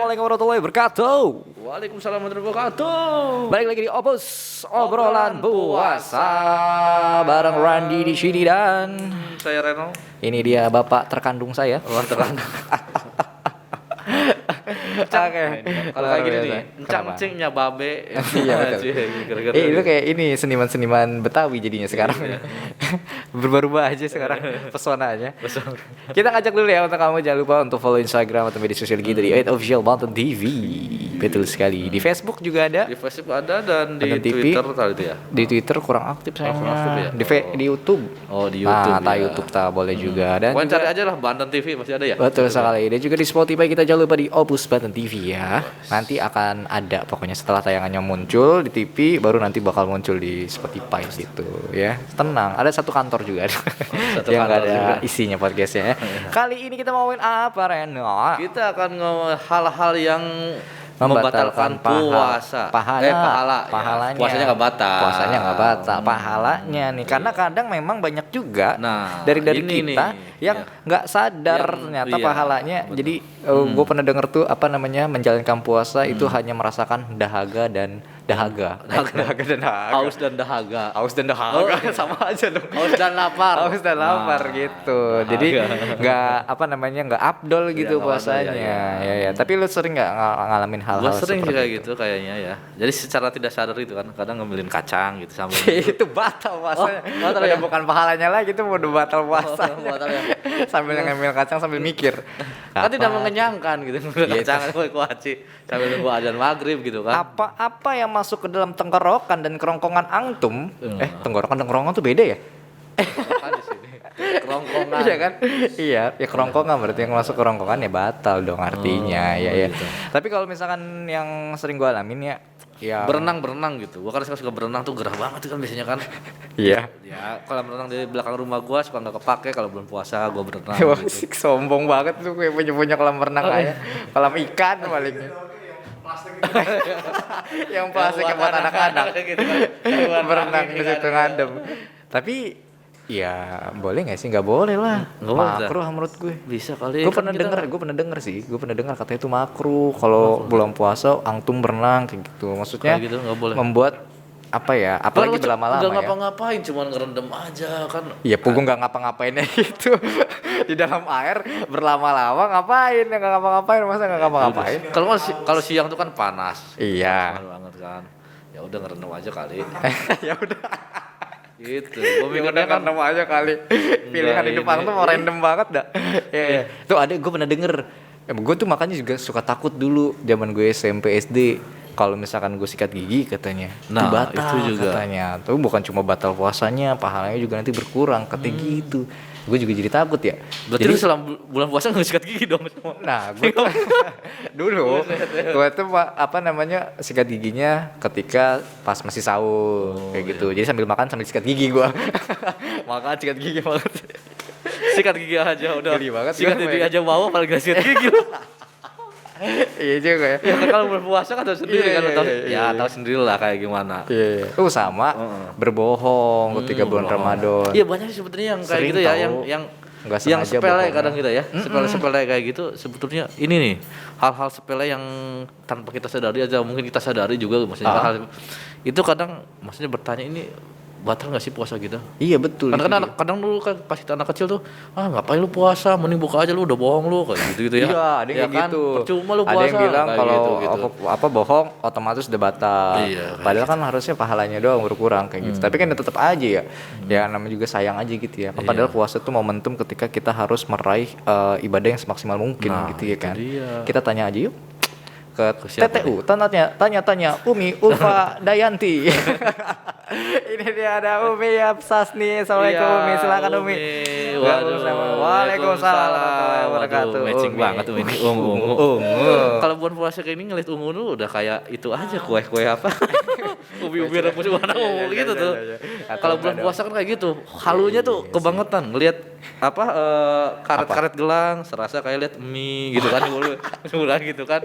Assalamualaikum warahmatullahi wabarakatuh. Waalaikumsalam warahmatullahi wabarakatuh. Balik lagi di Opus obrolan puasa bareng Randy di sini dan Saya Reno. ini dia bapak terkandung saya. Oh, terang. Oke. Kalau kayak gini nih, encang-encingnya babe. Iya betul. Itu kayak ini seniman-seniman Betawi jadinya sekarang. Iya. Berubah-ubah aja sekarang pesonanya. Kita ngajak dulu ya untuk kamu, jangan lupa untuk follow Instagram atau media sosial kita di @officialbanten.tv. Betul sekali. Di Facebook juga ada. Di Facebook ada dan di Banten TV. Twitter tadi itu ya. Di Twitter kurang aktif sayangnya. kurang aktif ya? Di YouTube. Oh, di YouTube. Nah, ya. YouTube tak boleh juga. Dan Pokoknya juga, cari aja lah Banten TV pasti ada ya. betul sekali. Dan juga di Spotify kita jangan lupa di Opus Banten TV ya. Nanti akan ada pokoknya setelah tayangannya muncul di TV, baru nanti bakal muncul di Spotify gitu ya. Tenang, ada satu kantor juga satu yang nggak kantor ada juga. isinya podcastnya ya. Kali ini kita mau ngomongin apa, Reno? Kita akan ngomong hal-hal yang membatalkan puasa. Pahalanya. Puasanya nggak batal. Puasanya nggak batal. Pahalanya nih, karena kadang memang banyak juga Nah, dari ini kita nih, yang nggak sadar Yang- ternyata iya, pahalanya. betul. Jadi gue pernah denger tuh apa namanya menjalankan puasa itu hanya merasakan dahaga dan dahaga. Dahaga dan dahaga. Haus dan dahaga. Haus dan dahaga sama aja dong. Haus dan lapar. Haus dan lapar Nah, gitu. dahaga. Jadi nggak apa namanya nggak afdol gitu nggak afdol, puasanya. Ya. Tapi lu sering nggak ngalamin hal-hal Gue sering sih seperti kayak gitu kayaknya ya. Jadi secara tidak sadar itu kan kadang ngambilin kacang gitu sambil itu batal puasanya. Oh, batal Udah ya? bukan pahalanya lagi, itu udah batal puasa. batal ya. Sambil ngambil kacang sambil mikir. Kan tidak Apa- mengenyangkan gitu. Iya, Kacang kuaci sambil nunggu adzan maghrib gitu kan. Apa yang masuk ke dalam tenggorokan dan kerongkongan antum? Hmm. Tenggorokan dan kerongkongan tuh beda ya? Kan di sini. Kerongkongan. Iya kan? Iya, ya kerongkongan berarti yang masuk kerongkongan ya batal dong artinya. Ya. gitu. Tapi kalau misalkan yang sering gua alamin ya Berenang gitu. Gua kan suka berenang tuh gerah banget tuh kan biasanya kan. Iya. Ya, kalau berenang di belakang rumah gua suka nggak kepake kalau belum puasa gua berenang Wah, gitu. sik sombong banget tuh kayak punya kolam renang kayak kolam ikan paling. Yang plastik buat anak-anak. gitu kan. Berenang di situ ngadem. Tapi ya boleh nggak sih? Nggak boleh lah. Nggak boleh, Makruh menurut gue. Bisa kali. Gue kan pernah kita- denger, gue pernah dengar katanya itu makruh kalau bulan puasa antum berenang kayak gitu. Maksudnya Kayak gitu nggak boleh. membuat apa ya? Apalagi Kalau berlama-lama nggak ya. ngapa-ngapain, cuman ngerendam aja kan. Iya, punggung nggak ngapa-ngapainnya gitu di dalam air berlama-lama ngapain? Ya nggak ngapa-ngapain, masa nggak ngapa-ngapain? Kalau siang tuh kan panas. Iya. Panas banget kan. Ya udah ngerendam aja kali. Ya udah. Gitu. Gua mikirnya kan nemu aja kali. Pilihan Enggak, hidup aku tuh mau ini. random banget dah. Iya. Tuh ada gue pernah denger. Gue tuh makanya juga suka takut dulu zaman gue SMP SD. Kalau misalkan gue sikat gigi katanya, Nah, itu batal itu juga. katanya. Tapi bukan cuma batal puasanya, pahalanya juga nanti berkurang. Katanya gitu. Gue juga jadi takut ya. berarti Jadi lu selama bulan puasa nggak sikat gigi dong. nah, gue tuh, dulu gue tuh apa namanya sikat giginya ketika pas masih sahur kayak gitu. Jadi sambil makan sambil sikat gigi gue. Makan sikat gigi banget. Sikat gigi aja udah. Geli banget Sikat gua, gigi Pak. aja mau apalagi nggak sikat gigi lu. Iya juga ya. Ya kan kalau bulan puasa kan tahu sendiri Iya, kan iya, tahu. iya, Ya iya. tahu sendiri lah kayak gimana. Iya. Sama berbohong ketika bulan Ramadan. Iya banyak sih sebetulnya yang kayak Sering gitu ya, tahu. yang Nggak yang sengaja sepele bohongnya. kadang kita ya, sepele kayak gitu sebetulnya ini nih hal-hal sepele yang tanpa kita sadari aja mungkin kita sadari juga maksudnya hal itu kadang maksudnya bertanya ini batal nggak sih puasa kita? Iya betul. Kadang itu kan kadang dulu kan pas kita anak kecil tuh ngapain lu puasa mending buka aja lu udah bohong lu kayak gitu ya. Iya, ada yang kayak kan? gitu. Percuma lu Ada puasa. yang bilang kayak kalau gitu. apa bohong otomatis udah batal. Iya, kayak Padahal kan harusnya pahalanya doang berkurang kayak gitu. Tapi kan tetap aja ya. Ya namanya juga sayang aja gitu ya. Iya. Padahal puasa tuh momentum ketika kita harus meraih ibadah yang semaksimal mungkin Nah, gitu ya itu kan. dia. Kita tanya aja yuk ke siapa TTU, tanya Umi Ulfa Dayanti. Ini dia ada Umi Absasni. Assalamualaikum Iya, Umi, silakan Umi. Waduh, Waalaikumsalam warahmatullahi wabarakatuh. Waduh, matching Umi. banget tuh ini ungu. Kalau bulan puasa kayak ini ngeliat ungu tuh udah kayak itu aja kue-kue apa? Ubi-ubi rebus warna ungu gitu tuh. Kalau bulan puasa kan kayak gitu. Halunya tuh kebangetan ngelihat apa karet-karet gelang serasa kayak lihat mie gitu kan dulu gitu kan.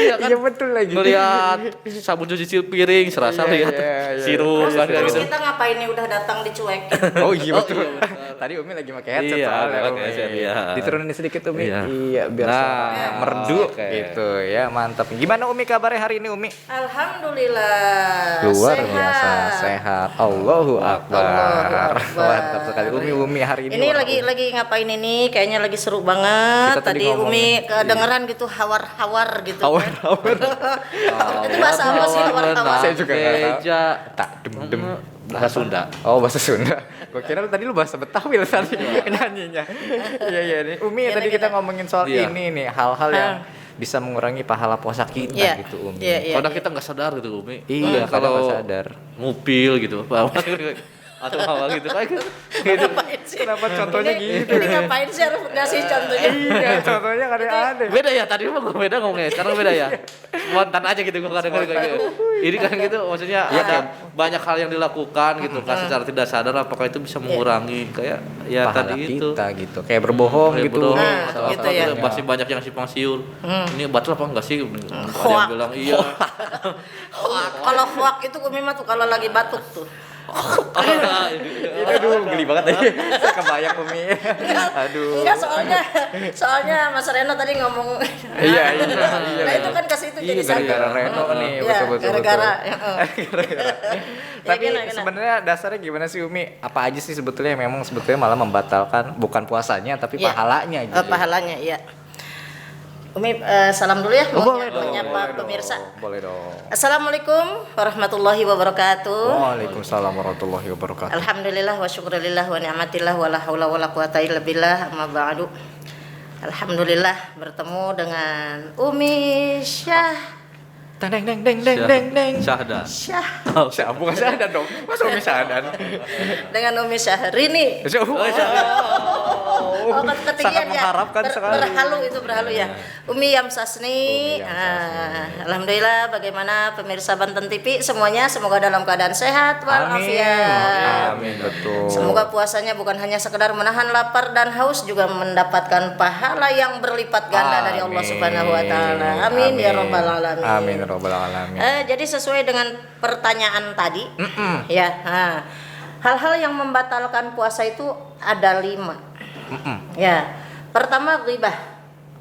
Iya kan? Iya betul lagi. Ngelihat sabun cuci piring serasa Iya, lihat iya, iya. sirup kan kayak Terus gitu. kita ngapain nih udah datang dicuekin? Oh iya betul. Tadi Umi lagi pakai headset Iya, soalnya. pakai Umi. headset, iya. Diturunin sedikit Umi. Iya. Iya, biar Nah, suaranya merdu oke. gitu ya. Mantap. Gimana Umi kabarnya hari ini Umi? Alhamdulillah. Luar sehat. biasa sehat. Allahu Akbar. Akbar. Mantap sekali. Umi hari ini. Ini lagi ngapain ini? Kayaknya lagi seru banget. Kita tadi Tadi Umi ngomongin- kedengeran gitu hawar-hawar gitu. Awar. Itu bahasa apa sih hawar-hawar? Saya juga nggak tahu. Beja. Tak dem. Bahasa Sunda. Oh bahasa Sunda. Gue kira tadi lu bahasa Betawi lah tadi nyanyinya. Iya nih. Umi Gimana, tadi kita gimana? ngomongin soal Iya. ini nih hal-hal yang bisa mengurangi pahala puasa kita Iya. gitu Umi. Iya, iya. Kadang kita nggak sadar gitu Umi. Iya, kadang kalau nggak sadar. ngupil gitu atau apa gitu kayak gitu. Ngapain sih? Kenapa contohnya gitu? Ini ngapain sih harus ngasih contohnya? Iya, contohnya kan ada. Beda ya tadi mah gue beda ngomongnya, sekarang beda ya. Spontan aja gitu gue kadang-kadang kayak gitu. Ini kan gitu maksudnya Iya, ada banyak hal yang dilakukan gitu kan secara tidak sadar apakah itu bisa mengurangi kayak ya Pahala tadi itu. kita gitu. Kayak berbohong Kayak gitu. berbohong Nah, atau gitu apa ya. gitu. Masih banyak yang simpang siur. Ini batal apa enggak sih? Ada Hoak. yang bilang iya. Hoak. Kalau hoak itu Umi mah tuh kalau lagi batuk tuh. Itu aduh geli banget aja. Saya kebayang Umi. Aduh. Enggak, soalnya Mas Reno tadi ngomong. Iya. Nah itu kan ke situ Iya, jadi satu. gara-gara Reno nih, Iya, betul-betul. gara-gara. Tapi gimana? sebenarnya dasarnya gimana sih Umi? Apa aja sih sebetulnya yang memang sebetulnya malah membatalkan bukan puasanya tapi Iya. pahalanya gitu. Pahalanya, iya. Umi salam dulu ya, mau boleh dong. menyapa Boleh pemirsa. dong, Boleh dong. Assalamualaikum warahmatullahi wabarakatuh. Waalaikumsalam warahmatullahi wabarakatuh. Alhamdulillah wa syukurillah wa ni'matillah wa la haula wa la quwata illa billah amma ba'du. Alhamdulillah bertemu dengan Umi Syah. Deng deng deng deng deng deng. Syahda. Syah Siapa bukan Syahadan dong? Masa Umi Syahadan? dengan Umi Syahrini. Oh, ketinggian Sangat mengharapkan sekali. berhalu ya. Umi Yamsasni. Umi Yamsasni. Alhamdulillah bagaimana pemirsa Banten TV semuanya semoga dalam keadaan sehat walafiat. Amin betul. Semoga puasanya bukan hanya sekedar menahan lapar dan haus juga mendapatkan pahala yang berlipat ganda dari Allah Subhanahu wa taala. Amin ya rabbal alamin. Amin ya rabbal alamin. Jadi sesuai dengan pertanyaan tadi, ya, hal-hal yang membatalkan puasa itu ada 5. Ya, pertama ghibah.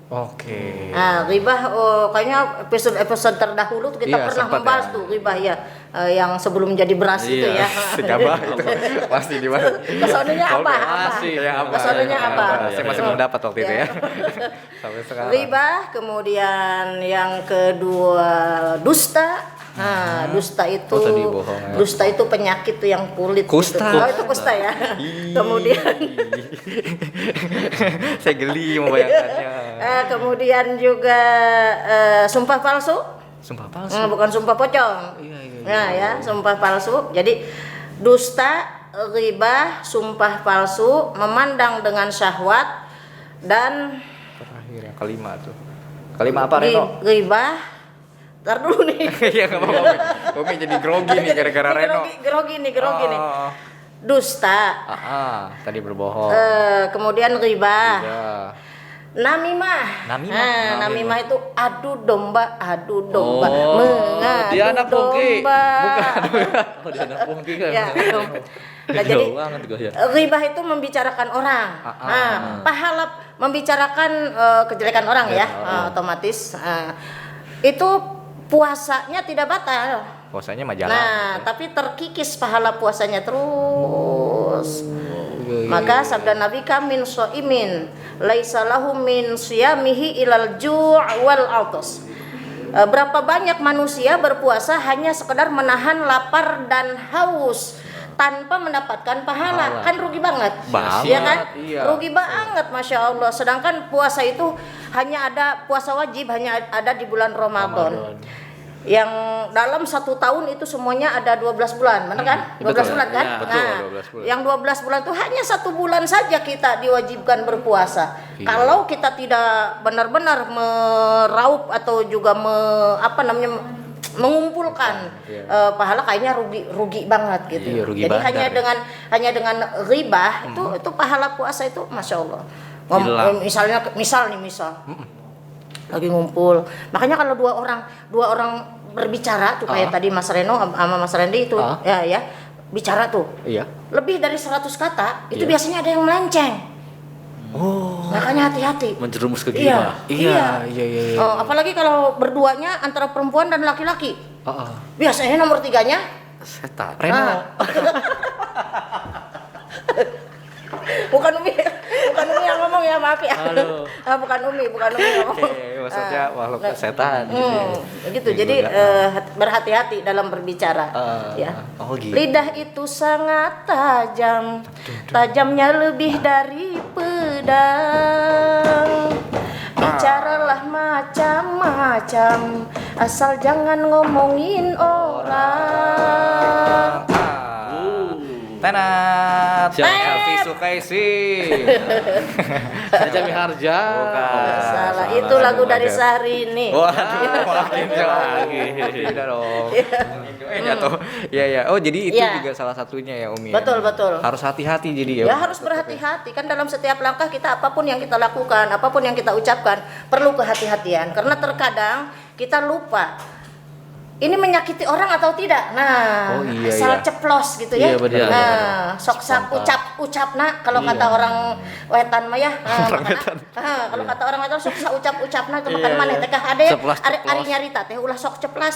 Oke. Nah, ghibah kayaknya episode terdahulu tuh kita Iya, pernah sempat membahas ya. tuh ghibah ya, yang sebelum jadi beras itu Iya. ya. Segabah itu pasti di mana? Kesononya apa? Masih. Ya, apa? Kesononya apa? Saya masih belum dapat waktu itu ya. Ya. Sampai sekarang. Ghibah, kemudian yang kedua dusta. Nah, dusta itu Oh, tadi bohong ya. dusta itu penyakit tuh yang kulit Kusta. gitu. Oh, itu kusta ya. Kemudian Saya geli membayangkannya. kemudian juga sumpah palsu. Sumpah palsu. Bukan sumpah pocong. Iya. Nah, ya, sumpah palsu. Jadi dusta, ghibah, sumpah palsu, memandang dengan syahwat dan Terakhir yang kelima tuh. Kelima apa Reno? ghibah. Ntar dulu nih. Iya nggak apa-apa. Umi jadi grogi nih gara-gara Ini Reno. Grogi nih. Oh. Dusta. Tadi berbohong. Kemudian ghibah. Iya. Namimah. Namimah. Namimah itu adu domba. Oh, Mengadu dia anak pungki. domba. Oh, dia anak pungki kan. Ya, nah, jadi Jauh banget gue ya. ghibah itu membicarakan orang. Pahala membicarakan kejelekan orang ya, otomatis. Itu puasanya tidak batal. Puasanya mah jalan. Nah, tapi terkikis pahala puasanya terus. Maka sabda Nabi min shaimin laisa lahu min siyamihi ilal ju' wal atas. Berapa banyak manusia berpuasa hanya sekedar menahan lapar dan haus tanpa mendapatkan pahala. Kan rugi banget. Ya kan? Iya. Rugi banget, Masya Allah. Sedangkan puasa itu hanya ada, puasa wajib hanya ada di bulan Ramadan. Yang dalam 1 tahun itu semuanya ada 12 bulan, benar kan? 12 betul. bulan kan? Ya, betul, Nah, 12 bulan. yang 12 bulan itu hanya 1 bulan saja kita diwajibkan berpuasa. Iya. Kalau kita tidak benar-benar meraup atau juga mengumpulkan pahala, kayaknya rugi banget gitu. Iya, rugi Jadi bandar. hanya dengan ghibah itu pahala puasa itu Masya Allah. Hilang. Misal lagi ngumpul, makanya kalau dua orang berbicara tuh kayak tadi Mas Reno sama Mas Randy itu ya bicara tuh. Iya. Lebih dari 100 kata, itu Iya. biasanya ada yang melenceng. Oh. Makanya hati-hati. Menjerumus ke Iya, gibah. Iya. Oh, apalagi kalau berduanya antara perempuan dan laki-laki. Heeh. Biasanya nomor 3-nya Setan. Reno. bukan Umi yang ngomong ya, maaf ya. Halo. bukan Umi yang ngomong. Oke, maksudnya makhluk setan. Begitu. Ya, Jadi gua berhati-hati dalam berbicara. Ya. Oh gitu. Lidah itu sangat tajam, tajamnya lebih dari pedang. Bicaralah macam-macam, asal jangan ngomongin orang. Tenat. Siap. Elvi Sukaisi. Saja Miharja. Bukan. Salah, itu Salah, lagu dari bukan. Syahrini. Waduh, makin lagi. Tidak dong. Jatuh. Iya. Oh, jadi itu Iya. juga salah satunya ya, Umi. Betul. Harus hati-hati jadi ya. Ya harus berhati-hati kan dalam setiap langkah kita, apapun yang kita lakukan, apapun yang kita ucapkan perlu kehati-hatian karena terkadang kita lupa ini menyakiti orang atau tidak. Nah, Oh, iya, asal iya. ceplos gitu ya. Iya, benar. Nah, sok ucap nak kalau Iya. kata orang wetan mah ya. Orang wetan. Kalau kata orang wetan sok ucapna teh Iya, makan maneh iya. teh kah ade Ceplas, ari ceplos. nyarita teh ulah sok ceplos.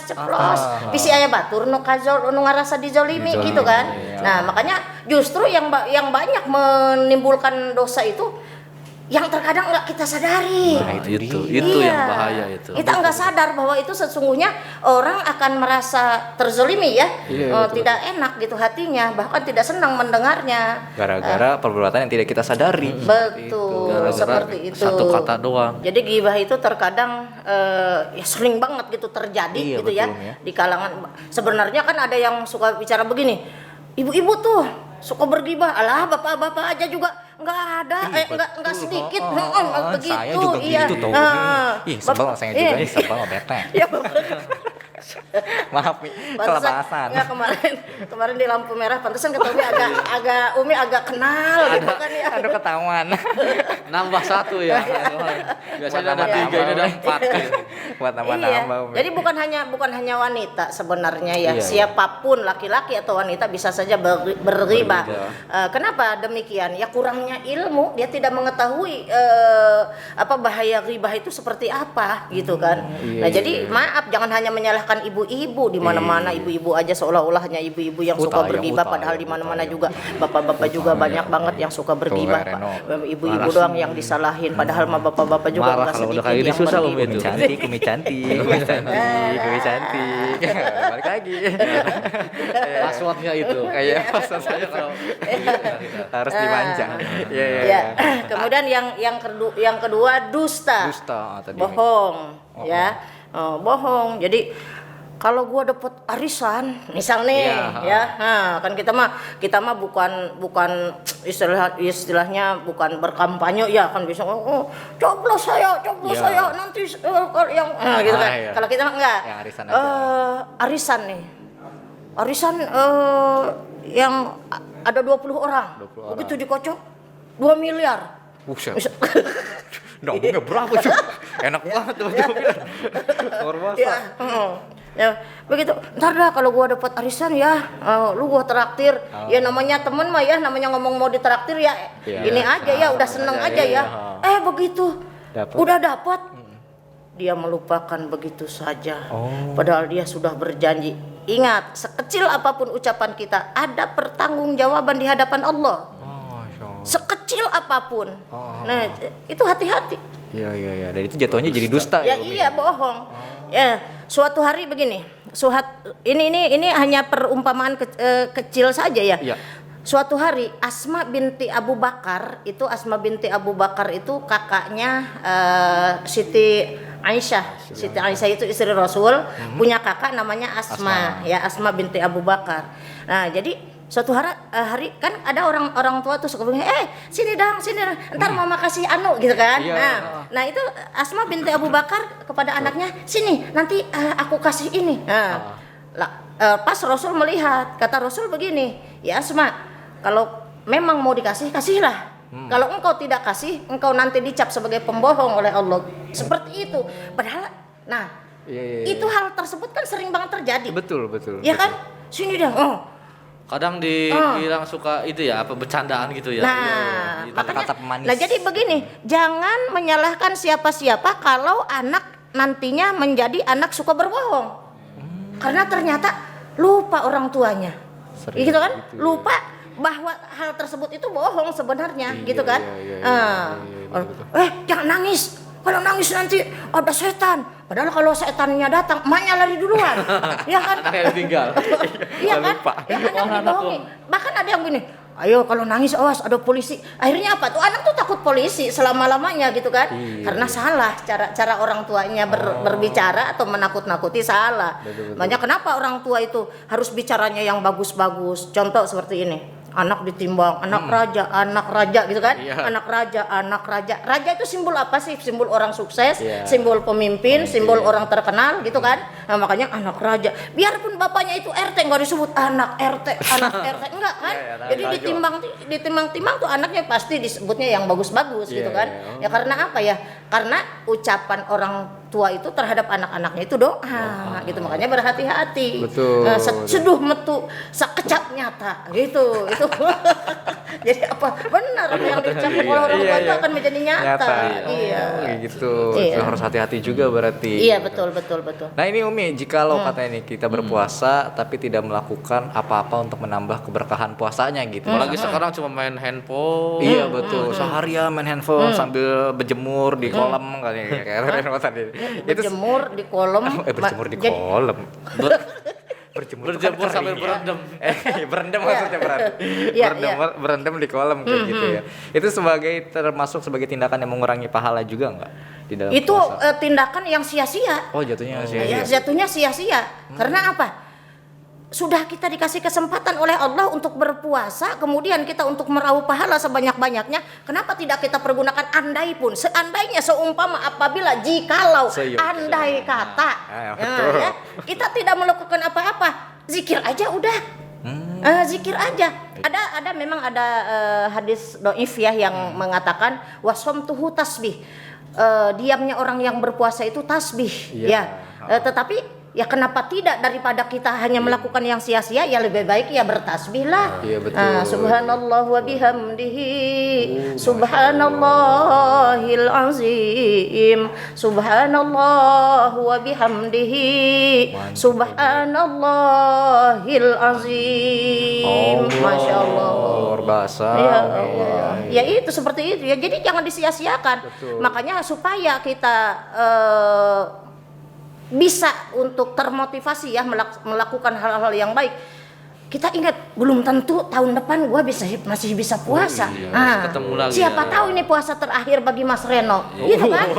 Bisi aya batur nu kazol nu ngarasa dizolimi Dizolimi, gitu kan. iya. Nah, makanya justru yang banyak menimbulkan dosa itu yang terkadang nggak kita sadari. Nah, Itu Iya. yang bahaya itu. Kita nggak sadar bahwa itu sesungguhnya orang akan merasa terzolimi ya, Iya, betul, tidak enak gitu hatinya, bahkan tidak senang mendengarnya. Gara-gara perbuatan yang tidak kita sadari. Betul, Gara-gara seperti itu. satu kata doang. Jadi ghibah itu terkadang ya sering banget gitu terjadi Iya, gitu ya betul, ya. di kalangan. Sebenarnya kan ada yang suka bicara begini, ibu-ibu tuh suka bergibah, alah bapak-bapak aja juga nggak ada, nggak sedikit, begitu, Saya juga iya. gitu tuh. Ih, sebel saya juga nih, sebel bete. Ya, Maaf, Mi. Kelepasan. Nggak, kemarin di lampu merah, pantesan kata Umi agak kenal gitu kan ya. Aduh, ketahuan. Nambah satu ya. Biasanya ada 3, ini ada 4. Buat Iya. nambah-nambah, Umi. Jadi bukan hanya wanita sebenarnya ya. Iya, Siapapun laki-laki atau wanita bisa saja berghibah. Kenapa demikian? Ya kurangnya ilmu, dia tidak mengetahui apa bahaya ghibah itu seperti apa gitu kan. Iya, Nah, iya, jadi maaf jangan hanya menyalahkan ibu-ibu di mana-mana, Iya. ibu-ibu aja seolah-olah hanya ibu-ibu yang suka berghibah padahal di mana-mana juga bapak-bapak juga banyak banget yang suka berghibah. Reno. Ibu-ibu doang yang disalahin padahal mah bapak-bapak juga Marah enggak kalau udah sedikit kayak gini yang susah, berghibah. Umi. Umi cantik. Balik lagi. Passwordnya itu. Kayak pasal saya kalau harus dimanja. Iya. Ya. Kemudian yang kedua dusta. Dusta tadi. Bohong, ya. Bohong. Jadi kalau gua dapet arisan, misal nih, Iya. ya, nah, kan kita mah bukan istilahnya bukan berkampanye ya kan bisa coblos saya Iya. nanti yang gitu kan. Iya. Kalau kita mah enggak. Yang arisan aja. Arisan nih. Arisan yang ada 20 orang. 20 orang. Begitu dikocok 2 miliar. Buset. Dagingnya berapa cuy? Enak banget tuh luar biasa. Ya, ya begitu. Ntar dah kalau gua dapat arisan ya, lu gua traktir. Ya namanya temen mah ya, namanya ngomong mau ditraktir ya. Iya. Ini aja ya, udah seneng aja ya. Begitu. Dapat. Udah dapat. Dia melupakan begitu saja. Padahal dia sudah berjanji. Ingat, sekecil apapun ucapan kita, ada pertanggungjawaban di hadapan Allah. Sekecil apapun. Nah, itu hati-hati. Iya. Dan itu jatuhnya jadi dusta Ya ya. Umi? iya bohong. Ya, suatu hari begini. Ini hanya perumpamaan kecil saja ya. Iya. Suatu hari Asma binti Abu Bakar itu kakaknya Siti Aisyah. Siti Aisyah itu istri Rasul, punya kakak namanya Asma. Ya, Asma binti Abu Bakar. Nah, jadi suatu hari kan ada orang tua tuh suka bilang, sini dong, ntar mama kasih anu gitu kan. Iya. Nah itu Asma binti Abu Bakar kepada anaknya, sini nanti aku kasih ini. Nah, pas Rasul melihat, kata Rasul begini, ya Asma, kalau memang mau dikasih, kasihlah. Kalau engkau tidak kasih, engkau nanti dicap sebagai pembohong oleh Allah. Seperti itu. Padahal, Iya. itu hal tersebut kan sering banget terjadi. Betul. Ya kan? Sini dong. Kadang dibilang suka itu ya apa bercandaan gitu ya. Nah, Iya, makanya, kata pemanis. nah jadi begini, jangan menyalahkan siapa-siapa kalau anak nantinya menjadi anak suka berbohong. Karena ternyata lupa orang tuanya. Sering Gitu kan? gitu ya. Lupa bahwa hal tersebut itu bohong sebenarnya, gitu kan? Jangan nangis. Kalau nangis nanti ada setan. Padahal kalau setannya datang, emaknya lari duluan. Ya kan? Anaknya ditinggal. Iya kan? Ya anak dibohongi. Bahkan ada yang gini, ayo kalau nangis awas ada polisi. Akhirnya apa tuh? Anak tuh takut polisi selama-lamanya gitu kan? Karena salah cara orang tuanya berbicara atau menakut-nakuti salah. Makanya kenapa orang tua itu harus bicaranya yang bagus-bagus. Contoh seperti ini. Anak ditimbang, anak raja gitu kan? Anak raja. Raja itu simbol apa sih? Simbol orang sukses, simbol pemimpin, simbol orang terkenal gitu kan? Nah, makanya anak raja. Biarpun bapaknya itu RT enggak disebut anak RT enggak kan? Jadi ditimbang tuh anaknya pasti disebutnya yang bagus-bagus gitu kan? Ya karena apa ya? Karena ucapan orang tua itu terhadap anak-anaknya itu doa gitu, makanya berhati-hati. Betul. Seduh metu sakecap nyata gitu itu. Jadi apa benar apa yang diucapkan oleh orang tua itu akan menjadi nyata. Iya. Gitu. Iya. Itu harus hati-hati juga berarti. Iya betul. Nah ini Umi, jikalau katanya nih kita berpuasa tapi tidak melakukan apa-apa untuk menambah keberkahan puasanya gitu. Apalagi sekarang cuma main handphone. Iya betul. Seharian main handphone sambil berjemur di kolam kali ya kayak Reno tadi. Berjemur di kolam. Berjemur di Jadi- kolam. Berjemur Sambil berendam. berendam maksudnya berarti. Iya, Berendam di kolam kayak gitu ya. Itu termasuk sebagai tindakan yang mengurangi pahala juga nggak di dalam Itu puasa? tindakan yang sia-sia. Oh jatuhnya Ya, sia-sia. jatuhnya sia-sia. Karena apa? Sudah kita dikasih kesempatan oleh Allah untuk berpuasa, kemudian kita untuk meraup pahala sebanyak-banyaknya. Kenapa tidak kita pergunakan andai pun, seandainya, seumpama, apabila, jikalau, andai kata, betul. ya, kita tidak melakukan apa-apa, zikir aja udah. Zikir aja. Memang ada hadis doif ya yang mengatakan wasomtuhu tasbih. Diamnya orang yang berpuasa itu tasbih. Iya. Tetapi ya kenapa tidak, daripada kita hanya melakukan yang sia-sia, ya lebih baik ya bertasbih lah. Iya, betul. Subhanallah wa bihamdihi, subhanallahil azim, subhanallah wa bihamdihi, subhanallahil azim. Masya Allah. Luar biasa. Ya Allah. Ya itu seperti itu ya. Jadi jangan disia-siakan. Makanya supaya kita bisa untuk termotivasi ya melakukan hal-hal yang baik. Kita ingat belum tentu tahun depan gua masih bisa puasa. Ketemu lagi Siapa ya. tahu ini puasa terakhir bagi Mas Reno. Gitu kan?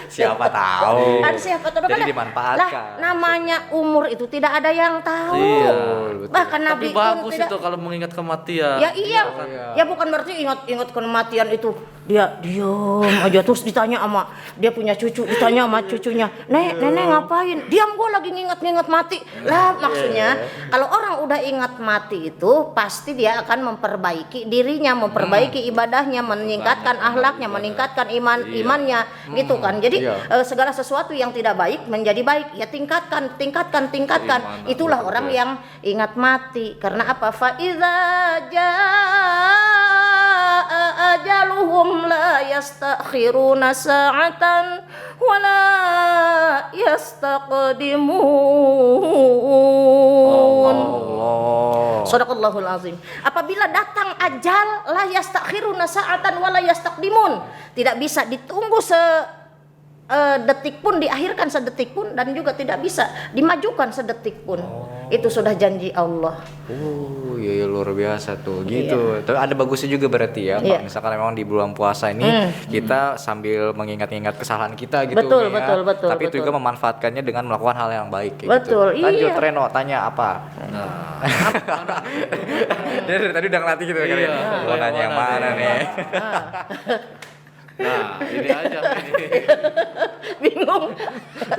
Siapa tahu. Kan siapa tahu Jadi kan? dimanfaatkan. Lah namanya umur itu tidak ada yang tahu. Iya. Bahkan Tapi Nabi pun bagus tidak. itu kalau mengingat kematian. Ya iya. Ya bukan berarti ingat kematian itu dia diam aja terus ditanya sama dia punya cucu, ditanya sama cucunya, nenek ngapain? Diam, gua lagi nginget mati. Lah maksudnya kalau orang udah ingat mati itu pasti dia akan memperbaiki dirinya, memperbaiki ibadahnya, meningkatkan akhlaknya, meningkatkan imannya gitu kan. Jadi segala sesuatu yang tidak baik menjadi baik, ya tingkatkan. Itulah orang yang ingat mati. Karena apa? Fa iza jaa ajaluhum la yastakhiruna sa'atan wa la yastaqdimun. Shadaqallahul azim. Apabila datang ajal la yastakhiruna sa'atan wa la yastaqdimun. Tidak bisa ditunggu detik pun, diakhirkan sedetik pun, dan juga tidak bisa dimajukan sedetik pun. Itu sudah janji Allah. Iya luar biasa tuh gitu. Tapi ada bagusnya juga berarti ya. Iya. Misalkan memang di bulan puasa ini kita sambil mengingat-ingat kesalahan kita gitu. Betul, ya. betul. Tapi itu juga memanfaatkannya dengan melakukan hal yang baik kayak Betul, gitu. Lanjut iya. Reno, tanya apa? Dia dari tadi udah ngelatih gitu kan. Iya. Mau nanya yang mana nih? Nah, ini aja nih. Bingung.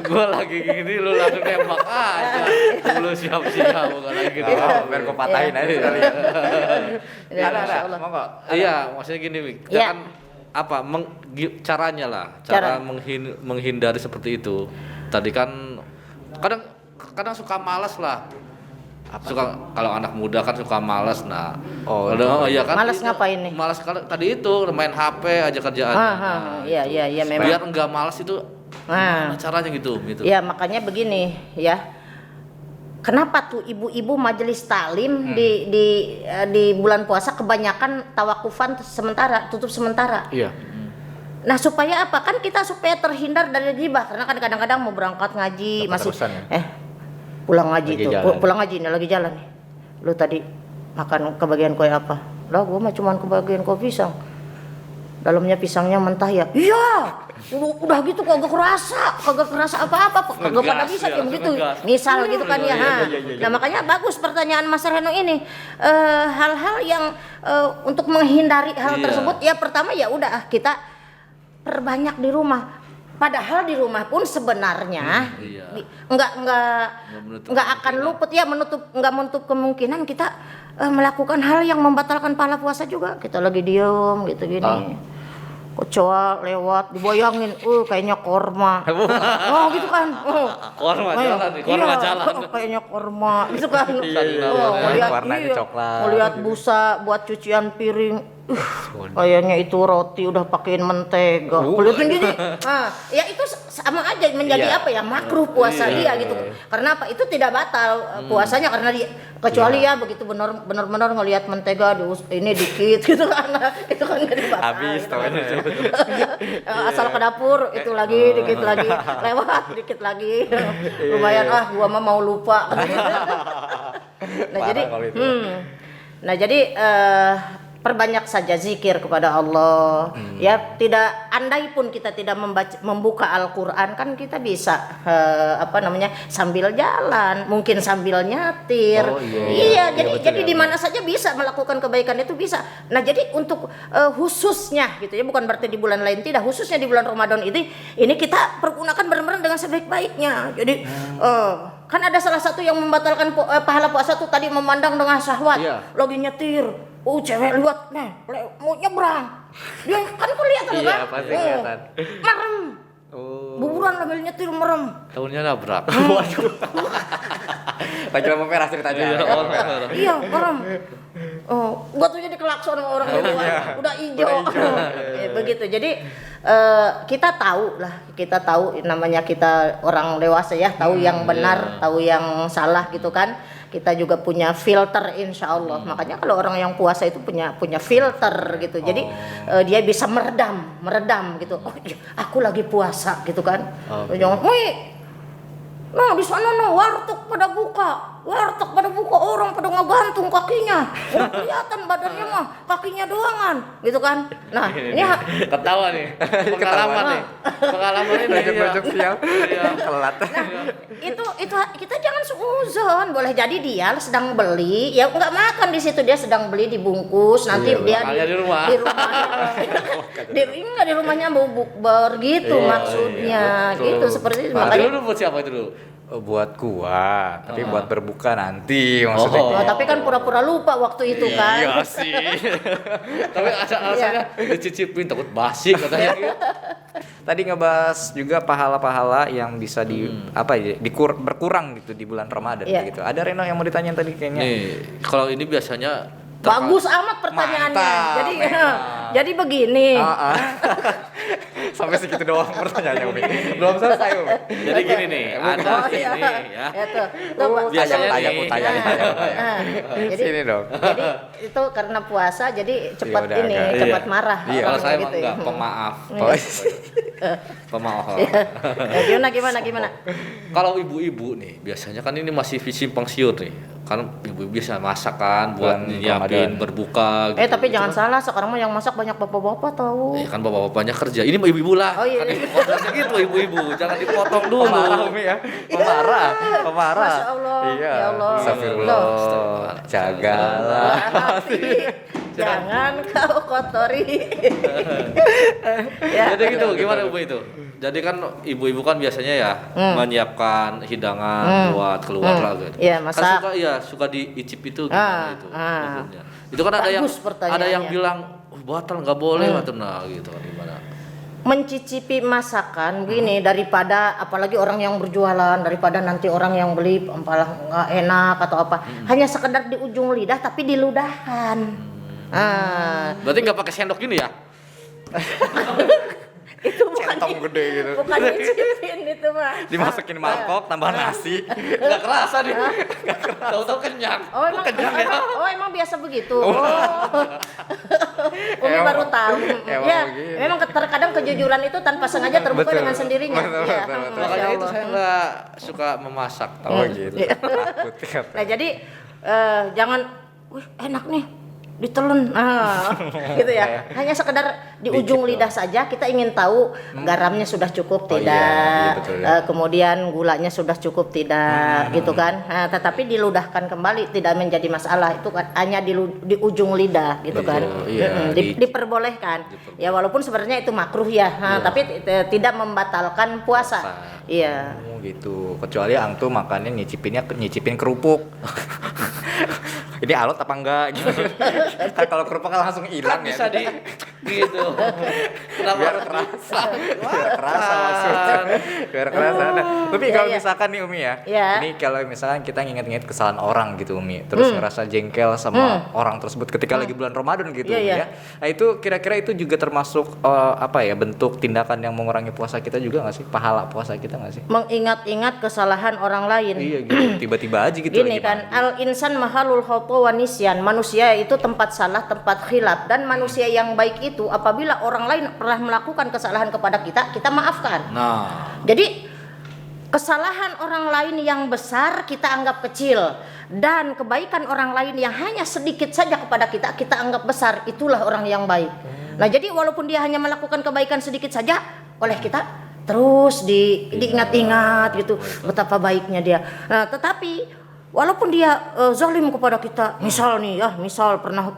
Gua lagi gini lu langsung nembak aja. Lu siap-siap bukan lagi gini. Biar gue patahin aja sekali. Ya, Masya Ada, Allah. monggo. Iya, maksudnya gini, Wik. Kita Iya. kan apa caranya lah, Cara. menghindari seperti itu. Tadi kan kadang suka malas lah. Suka kalau anak muda kan suka malas. Nah, Oh, iya kan. Malas ngapain nih? Malas tadi itu main HP aja kerjaan. Iya memang. Biar enggak malas itu Nah, gimana caranya gitu. ya makanya begini ya. Kenapa tuh ibu-ibu majelis taklim di bulan puasa kebanyakan tawakufan sementara, tutup sementara. Iya. Nah supaya apa? Kan kita supaya terhindar dari ghibah, karena kan kadang-kadang mau berangkat ngaji masih Keterusan ya? pulang ngaji Lagi tuh, jalan. pulang ngaji nih lagi jalan nih. Lu tadi makan kebagian kue apa? Lah gua mah cuman kebagian kue pisang. Dalamnya pisangnya mentah ya. Iya. Udah gitu kagak kerasa apa-apa, kagak pada Ngegas bisa ya, kayak begitu. ngegas. Misal gitu kan ya. Iya. Nah, makanya bagus pertanyaan Mas Reno ini. Hal-hal yang untuk menghindari hal Iya. tersebut ya pertama ya udah kita perbanyak di rumah. Padahal di rumah pun sebenarnya Iya. nggak akan luput ya menutup kemungkinan kita melakukan hal yang membatalkan pahala puasa juga. Kita lagi diem gitu gini. Kecoa lewat dibayangin, kayaknya korma. Oh gitu kan. Korma jalan nih, korma iya, jalan. Kayaknya korma gitu kan. Iya. Ngeliat, Warnanya coklat. Ngeliat busa buat cucian piring. Kayaknya itu roti udah pakein mentega. Kulitin gini. Nah, ya itu sama aja menjadi Iya. apa ya makruh puasa dia gitu. Karena apa? Itu tidak batal puasanya karena dia kecuali ya begitu benar-benar ngelihat mentega ini dikit gitu kan. Itu kan jadi batal. Habis taunya. Asal ke dapur itu lagi dikit lagi lewat dikit lagi. Lumayan gua mah mau lupa. Nah, jadi kalau itu. Nah, jadi perbanyak saja zikir kepada Allah. Ya, tidak andai pun kita tidak membuka Al-Qur'an kan kita bisa sambil jalan, mungkin sambil nyatir. Oh, iya, Jadi betul, di mana saja bisa melakukan kebaikan itu bisa. Nah, jadi untuk khususnya gitu ya, bukan berarti di bulan lain tidak, khususnya di bulan Ramadan ini kita pergunakan benar-benar dengan sebaik-baiknya. Jadi kan ada salah satu yang membatalkan pahala puasa tuh tadi memandang dengan syahwat. Iya. Lagi nyetir, cewek lihat mau nyebrang, dia kan kelihatan Iya, kan, pasti kelihatan. merem, buburan sambil nyetir merem. Tahunnya nabrak. Waduh. Lagi lampu merah ceritanya. Iya, merem. Gua tuh jadi kelakson sama orang itu, udah hijau. Begitu. Jadi kita tahu namanya kita orang dewasa ya, tahu yang benar, tahu yang salah gitu kan. Kita juga punya filter insya Allah. Makanya kalau orang yang puasa itu punya filter gitu. Jadi dia bisa meredam gitu. Oh iya, aku lagi puasa gitu kan. Jangan, nah di sana warteg pada buka, orang pada ngegantung kakinya. Kelihatan badannya mah, kakinya doangan gitu kan. Nah ini Ketawa nih. Pengalaman ini. Bajak-bajak sial. Telat. itu kita jangan suuzon. Boleh jadi dia sedang beli ya nggak makan di situ, dia sedang beli dibungkus nanti dia makannya di rumah. di rumahnya mau bukber gitu maksudnya gitu seperti itu. Makanya Dulu buat siapa itu dulu? Buat gua, tapi buat berbuka nanti maksudnya. tapi kan pura-pura lupa waktu itu kan. Iya sih. Tapi alasannya dicicipin takut basi katanya gitu. Tadi ngebahas juga pahala-pahala yang bisa berkurang gitu di bulan Ramadan Iya. gitu. Ada Reno yang mau ditanyain tadi kayaknya. Nih, kalau ini biasanya Bagus amat pertanyaannya. Mantap, Jadi begini. Sampai segitu doang pertanyaannya Umi. Belum selesai Umi. Jadi gini nih, ada iya. ini ya. Ya tuh. Pak. Biasanya tanya. Jadi, Sini dong. jadi itu karena puasa jadi cepat udah ini, agak. cepat Iya. marah. Iya. Kalau Orang saya gitu mah enggak, ya. pemaaf. Pemaaf. Gimana? Kalau ibu-ibu nih, biasanya kan ini masih simpang siur nih. Kan ibu-ibu bisa masak kan buat Bulan nyiapin Ramadan. berbuka gitu. Tapi jangan salah, sekarang mah yang masak banyak bapak-bapak tahu. Ya kan bapak-bapaknya kerja. Ini mah ibu-ibu lah. Oh, iya. Kan kodratnya gitu ibu-ibu. Jangan dipotong dulu. Pemarah Umi ya. Pemarah. Masya Allah. Iya. Ya Allah. Astagfirullah. Jagalah. hati, jangan kau kotori. Jadi gitu, gimana ibu itu? Jadi kan ibu-ibu kan biasanya ya menyiapkan hidangan buat keluarga gitu. Iya, Kan masak. suka diicip itu gimana itu? Maksudnya. Itu kan Bagus ada yang pertanyaannya. bilang batal nggak boleh atau nah gitu kan gimana? mencicipi masakan gini daripada apalagi orang yang berjualan, daripada nanti orang yang beli apalah nggak enak atau apa, hanya sekedar di ujung lidah tapi diludahkan. Berarti nggak pakai sendok gini ya? Itu bukan Centong gede gitu. bukan nyicipin itu mah. Dimasukin mangkok, tambah nasi. Nggak kerasa nih. Tahu-tahu kenyang. Oh emang, Kenyang ya. emang biasa begitu. Umi baru tahu. Emang Ya, begitu. memang terkadang kejujuran itu tanpa sengaja terbuka Betul. dengan sendirinya. Betul, Iya, betul, betul. Masya Makanya itu Allah. saya nggak suka memasak. Oh gitu. Takut kata. Nah jadi jangan, wih enak nih ditelen, gitu ya. Hanya sekedar di ujung lidah saja kita ingin tahu garamnya sudah cukup Oh, tidak, iya, betul, ya. kemudian gulanya sudah cukup tidak, gitu kan. Nah, tetapi diludahkan kembali tidak menjadi masalah, itu kan hanya di ujung lidah, gitu kan. iya, Diperbolehkan. Ya walaupun sebenarnya itu makruh ya, tapi tidak membatalkan puasa. Iya. Oh gitu. Kecuali Ang tuh makannya nyicipin kerupuk. Ini alot apa enggak gitu. Kan kalau kerupuk kan langsung hilang ya. Bisa di gitu. Kenapa Biar harus kerasa. Biar kerasa maksudnya. Biar kerasa. Nah, tapi Iya, kalau iya. misalkan nih Umi ya. Iya. Ini kalau misalkan kita nginget-nginget kesalahan orang gitu Umi, terus ngerasa jengkel sama orang tersebut ketika lagi bulan Ramadan gitu Iya, Umi, iya. ya. Nah, itu kira-kira itu juga termasuk apa ya, bentuk tindakan yang mengurangi puasa kita juga nggak sih? Pahala puasa kita nggak sih? Mengingat-ingat kesalahan orang lain. Iya gitu. Tiba-tiba aja gitu Gini lagi kan, mandi. al insan mahalul khata wa nisyan. Manusia itu tempat salah, tempat khilaf, dan manusia yang baik itu apabila orang lain pernah melakukan kesalahan kepada kita, kita maafkan. Nah, Jadi kesalahan orang lain yang besar kita anggap kecil, dan kebaikan orang lain yang hanya sedikit saja kepada kita, kita anggap besar. Itulah orang yang baik. Nah, jadi walaupun dia hanya melakukan kebaikan sedikit saja, oleh kita terus diingat-ingat gitu betapa baiknya dia. Nah, tetapi walaupun dia zalim kepada kita, misal nih ya, misal pernah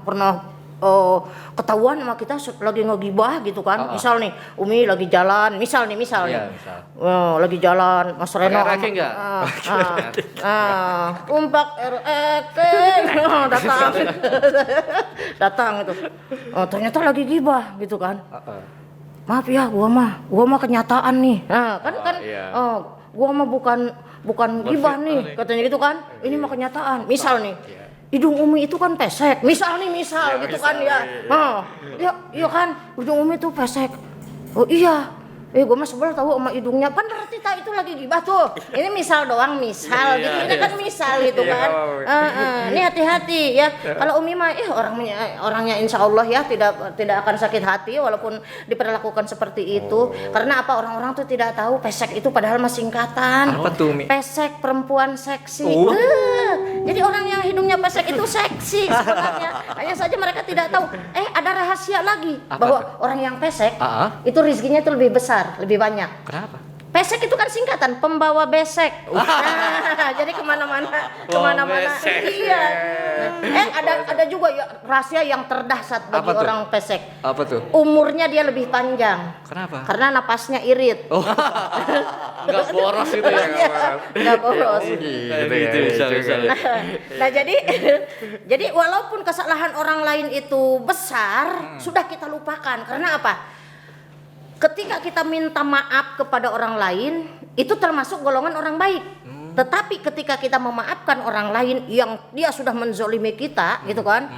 ketahuan sama kita lagi ngegibah gitu kan. Misal nih Umi lagi jalan, misal nih Iya, misal. lagi jalan Mas Reno Pakai ranking nggak? umpak datang datang itu. Ternyata lagi gibah gitu kan. Maaf ya, gua mah kenyataan nih. Nah, kan iya. gua mah bukan gibah nih, katanya gitu kan. Ini mah kenyataan. Misal nih, hidung Umi itu kan pesek. Misal gitu misal, kan ya. Iya kan, hidung Umi itu pesek. Oh iya. Gue mah sebel tahu sama hidungnya. Kan berarti itu lagi gibah tuh. Ini misal doang, misal gitu. Ini kan misal gitu kan. Ini hati-hati ya. Kalau Umi mah orangnya insya Allah ya tidak akan sakit hati walaupun diperlakukan seperti itu. Karena apa, orang-orang tuh tidak tahu pesek itu padahal mah singkatan. Apa tuh, Umi? Pesek perempuan seksi. Jadi orang yang hidungnya pesek itu seksi sebenarnya. Hanya saja mereka tidak tahu. Ada rahasia lagi bahwa orang yang pesek itu rezekinya itu lebih besar, lebih banyak. Kenapa? Pesek itu kan singkatan pembawa besek. Jadi kemana-mana. besek. Iya. Ada juga ya rahasia yang terdahsyat bagi Apa tuh? orang pesek. Apa tuh? Umurnya dia lebih panjang. Kenapa? Karena napasnya irit. Nggak boros gitu ya. Nggak boros. Gitu bisa. Nah jadi walaupun kesalahan orang lain itu besar, sudah kita lupakan. Karena apa? Ketika kita minta maaf kepada orang lain, itu termasuk golongan orang baik. Tetapi ketika kita memaafkan orang lain yang dia sudah menzolimi kita, gitu kan,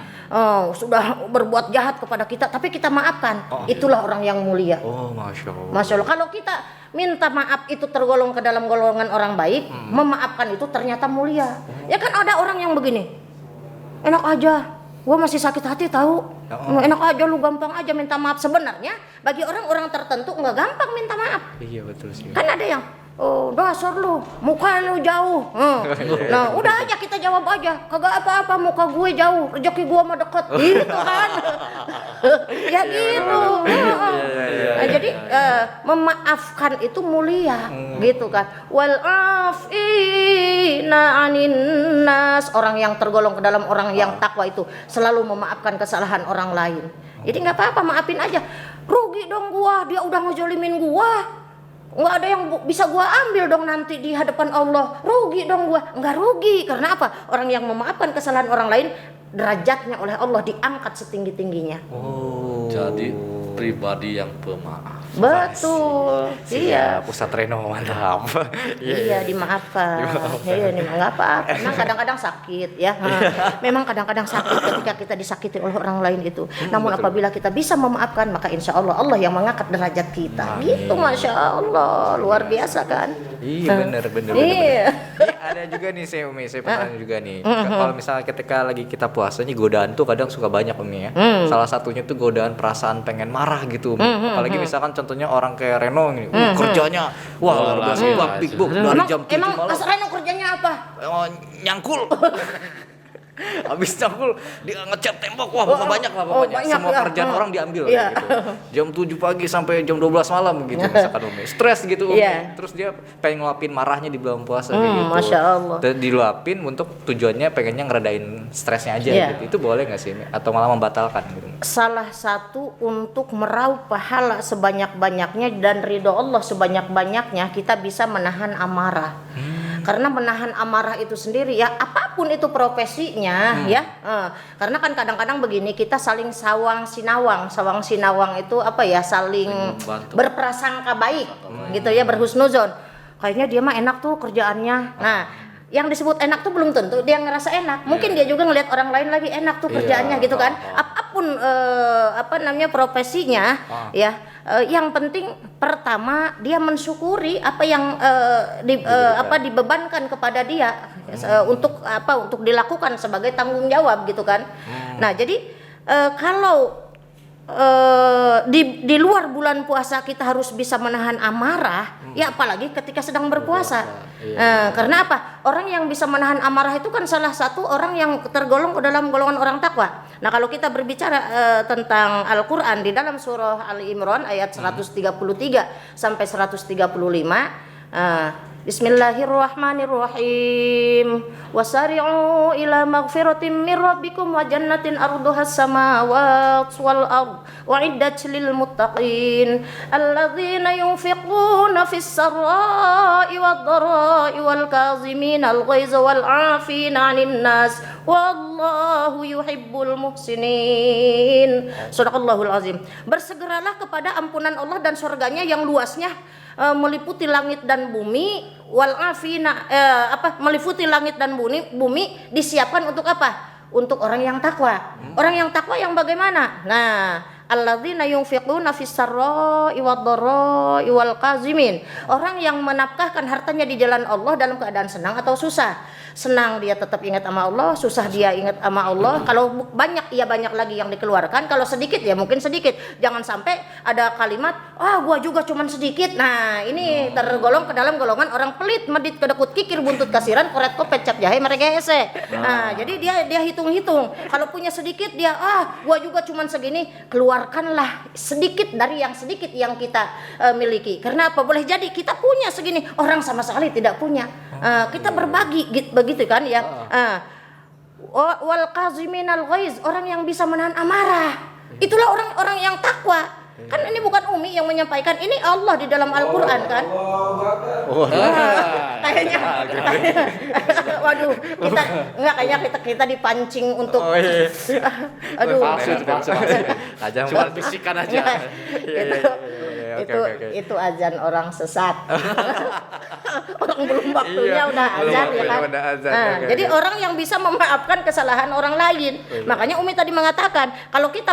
sudah berbuat jahat kepada kita, tapi kita maafkan, itulah orang yang mulia. Oh, Masya Allah. Masya Allah. Kalau kita minta maaf itu tergolong ke dalam golongan orang baik, memaafkan itu ternyata mulia. Ya kan ada orang yang begini, enak aja, gua masih sakit hati tahu. Enak aja lu, gampang aja minta maaf. Sebenarnya bagi orang-orang tertentu nggak gampang minta maaf. Iya betul sih. Kan ada yang dasar lu, muka lu jauh. Nah, udah aja kita jawab aja, kagak apa-apa, muka gue jauh, rezeki gue mah deket. Gitu kan. Ya gitu. Nah, jadi memaafkan itu mulia, gitu kan. Wal afina anin nas, orang yang tergolong ke dalam orang yang takwa itu selalu memaafkan kesalahan orang lain. Jadi nggak apa-apa, maafin aja. Rugi dong gua, dia udah ngejolimin gua. Nggak ada yang bisa gua ambil dong nanti di hadapan Allah. Rugi dong gua. Nggak rugi, karena apa? Orang yang memaafkan kesalahan orang lain, derajatnya oleh Allah diangkat setinggi-tingginya. Oh. Jadi pribadi yang pemaaf. Betul. Iya. Pusat Reno mantap. Iya, dimaafkan. Iya, nggak apa-apa. Memang kadang-kadang sakit ya. Memang kadang-kadang sakit ketika kita disakiti oleh orang lain itu. Namun apabila kita bisa memaafkan, maka insya Allah Allah yang mengangkat derajat kita. Gitu, masya Allah, luar biasa kan? Iya benar. Iya. Ada juga nih saya pernah juga nih. Kalau misalnya ketika lagi kita puasa nih godaan tuh kadang suka banyak Umi ya. Salah satunya tuh godaan perasaan pengen marah gitu. Apalagi misalkan contohnya orang kayak Reno nih, kerjanya wah luar biasa big book dari jam 7 Emang malam. Mas Reno kerjanya apa? Nyangkul. Habis nyangkul dia ngecat tembok, wah banyak lah pokoknya. Banyak, Semua ya. kerjaan orang diambil Iya. gitu. Jam 7 pagi sampai jam 12 malam gitu misalkan Umi. Stres gitu Umi. Iya. Terus dia pengen ngeluapin marahnya di bulan puasa kayak gitu. Masya Allah. Dan diluapin untuk tujuannya pengennya ngeredain stresnya aja Iya. gitu. Itu boleh nggak sih Umi? Atau malah membatalkan gitu? Salah satu untuk meraup pahala sebanyak-banyaknya dan ridho Allah sebanyak-banyaknya, kita bisa menahan amarah. Karena menahan amarah itu sendiri ya, apapun itu profesinya ya, karena kan kadang-kadang begini, kita saling sawang sinawang itu apa ya, saling berprasangka baik gitu ya, berhusnuzon. Kayaknya dia mah enak tuh kerjaannya. Nah, yang disebut enak tuh belum tentu dia ngerasa enak. Mungkin dia juga ngelihat orang lain lagi enak tuh kerjaannya gitu kan. Apapun profesinya ya. Yang penting pertama dia mensyukuri apa yang dibebankan kepada dia untuk dilakukan sebagai tanggung jawab gitu kan. Nah, jadi kalau di luar bulan puasa kita harus bisa menahan amarah, ya apalagi ketika sedang berpuasa. Karena apa? Orang yang bisa menahan amarah itu kan salah satu orang yang tergolong dalam golongan orang takwa. Nah, kalau kita berbicara tentang Al-Qur'an di dalam surah Ali Imran ayat 133 sampai 135, Bismillahirrahmanirrahim. Wasari'u ila maghfiratin min rabbikum wa jannatin arduhas samawati wal ard u'iddat lil muttaqin alladzina yunfiquna fis sarra'i wad dharra'i wal kazimina al ghaiza wal 'afina 'anil nas wallahu yuhibbul muhsinin. Shadaqallahul azim. Bersegeralah kepada ampunan Allah dan surganya yang luasnya meliputi langit dan bumi, wal afina meliputi langit dan bumi disiapkan untuk apa? Untuk orang yang takwa. Orang yang takwa yang bagaimana? Nah, alladzina yunfiquna fis sarra'i wad dharra'i wal kazimin. Orang yang menafkahkan hartanya di jalan Allah dalam keadaan senang atau susah. Senang dia tetap ingat sama Allah, susah dia ingat sama Allah. Kalau banyak ya banyak lagi yang dikeluarkan, kalau sedikit ya mungkin sedikit. Jangan sampai ada kalimat, gua juga cuman sedikit. Nah, ini tergolong ke dalam golongan orang pelit, medit kedekut kikir buntut kasiran, koret kopet cap jahe mereka ese. Nah, jadi dia hitung-hitung. Kalau punya sedikit dia, gua juga cuman segini. Keluarkanlah sedikit dari yang sedikit yang kita miliki. Karena apa? Boleh jadi kita punya segini, orang sama sekali tidak punya. Kita berbagi begitu kan ya. Wal kaziminal ghaiz, orang yang bisa menahan amarah. Itulah orang-orang yang takwa. Kan ini bukan Umi yang menyampaikan, ini Allah di dalam Al-Qur'an kan. Kayaknya waduh, kayaknya kita dipancing untuk aduh. Tajam Cuma bisikan aja. Itu azan orang sesat. Orang belum waktunya udah azan ya kan. Jadi orang yang bisa memaafkan kesalahan orang lain. Makanya Umi tadi mengatakan kalau kita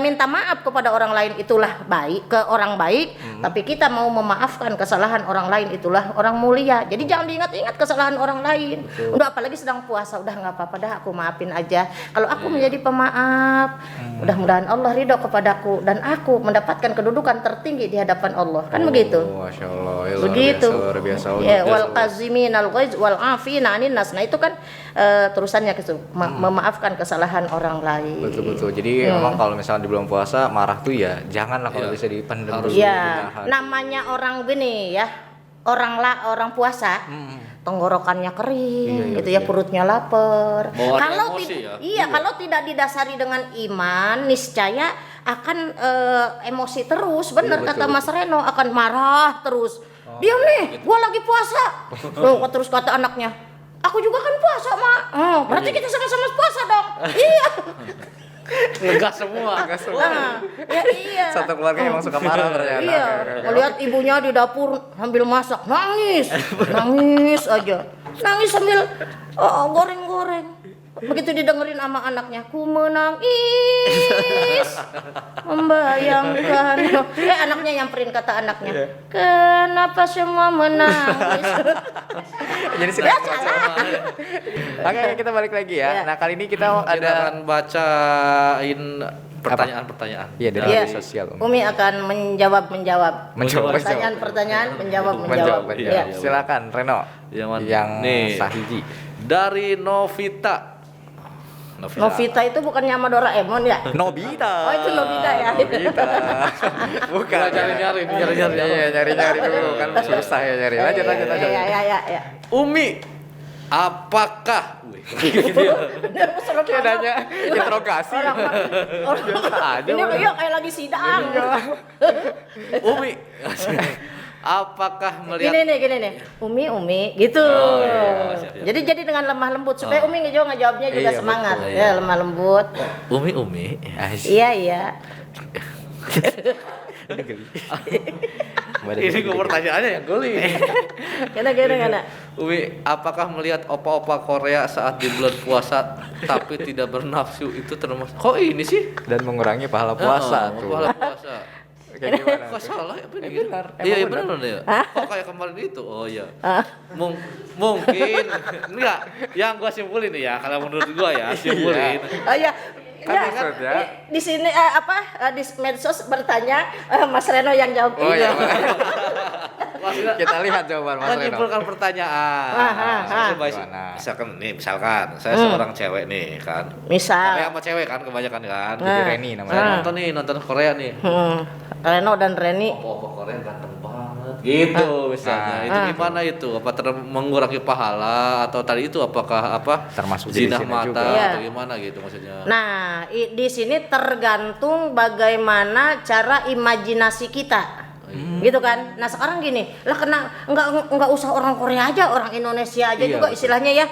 minta maaf kepada orang lain itulah baik, ke orang baik, tapi kita mau memaafkan kesalahan orang lain itulah orang mulia. Jadi jangan diingat-ingat kesalahan orang lain. Udah apalagi sedang puasa, udah nggak apa-apa dah, aku maafin aja. Kalau aku menjadi pemaaf, mudah-mudahan Allah ridho kepadaku dan aku mendapatkan kedudukan tertinggi di hadapan Allah. Kan begitu. Masya Allah, ya, Begitu. luar biasa. Ya, wal kaziminal ghaiz wal afina 'anil nas. Nah, itu kan terusannya gitu, memaafkan kesalahan orang lain. Betul. Jadi memang kalau misalnya di bulan puasa marah tuh ya janganlah kalau bisa dipendam dulu. Ya, namanya orang gini ya. Orang puasa. Tenggorokannya kering gitu ya, perutnya lapar. Kalau kalau tidak didasari dengan iman, niscaya akan emosi terus. Benar kata Mas Reno, akan marah terus. Diam nih, gua lagi puasa. Terus kata anaknya, aku juga kan puasa, Mak. Berarti kita sama-sama puasa dong. Iya. Ngegas semua. Nah, ya iya. Satu keluarga emang suka marah ternyata. Iya, melihat ibunya di dapur sambil masak, nangis, nangis aja, nangis sambil goreng-goreng. Begitu didengerin sama anaknya, ku menangis, membayangkan. Anaknya nyamperin kata anaknya, kenapa semua menangis? Jadi sudah Oke, kita balik lagi ya. Nah, kali ini kita Kita ada akan bacain pertanyaan-pertanyaan. Iya, dari Iya. media sosial. Umi akan menjawab. Pertanyaan-pertanyaan, menjawab. Iya. Iya. Silakan Reno. Yang mana? Yang Nih. sahiji. Dari Novita. Novita itu bukannya sama Doraemon ya? Nobita. Oh, itu Nobita ya? Nobita. Bukan. Nyari-nyari. Iya, nyari-nyari dulu kan susah ya nyari. Lanjut. Ya. Umi, apakah? Kayak nanya interogasi. Biasa aja. Ini kayak lagi sidang. Umi, apakah melihat? Gini nih. Umi, gitu. Siap. Jadi dengan lemah lembut supaya Umi ngejawabnya juga Iya, semangat. betul. Ya, lemah lembut. Umi, Iya. ini gue pertanyaannya yang geli. Gimana? Umi, apakah melihat opa-opa Korea saat di bulan puasa tapi tidak bernafsu itu termasuk? Kok ini sih? Dan mengurangi pahala puasa tuh. Pahala puasa. Kayak gimana? Kok salah ya? Apa ini? benar. Iya, Emang benar ya. Kok kayak kemarin itu? Oh iya. Mungkin enggak. Yang gua simpulin nih ya, kalau menurut gua ya, simpulin. Oh iya. Kan Ya, maksudnya? di sini di medsos bertanya Mas Reno yang jawab. Oh iya. Maksudnya Kita lihat jawaban Mas Reno. menyimpulkan pertanyaan. Gimana? Misalkan saya seorang cewek nih kan. Misal. Kayak sama cewek kan kebanyakan kan. Jadi Reni namanya. Saya nonton Korea nih. Reno dan Reni. Opa Korea ganteng banget. Gitu misalnya. Itu gimana itu? Apa mengurangi pahala atau tadi itu apakah Termasuk di zina sini mata juga. atau gimana gitu maksudnya? Nah, di sini tergantung bagaimana cara imajinasi kita. Gitu kan. Nah, sekarang gini, lah kena enggak usah orang Korea aja, orang Indonesia aja Iya, juga betul. istilahnya ya.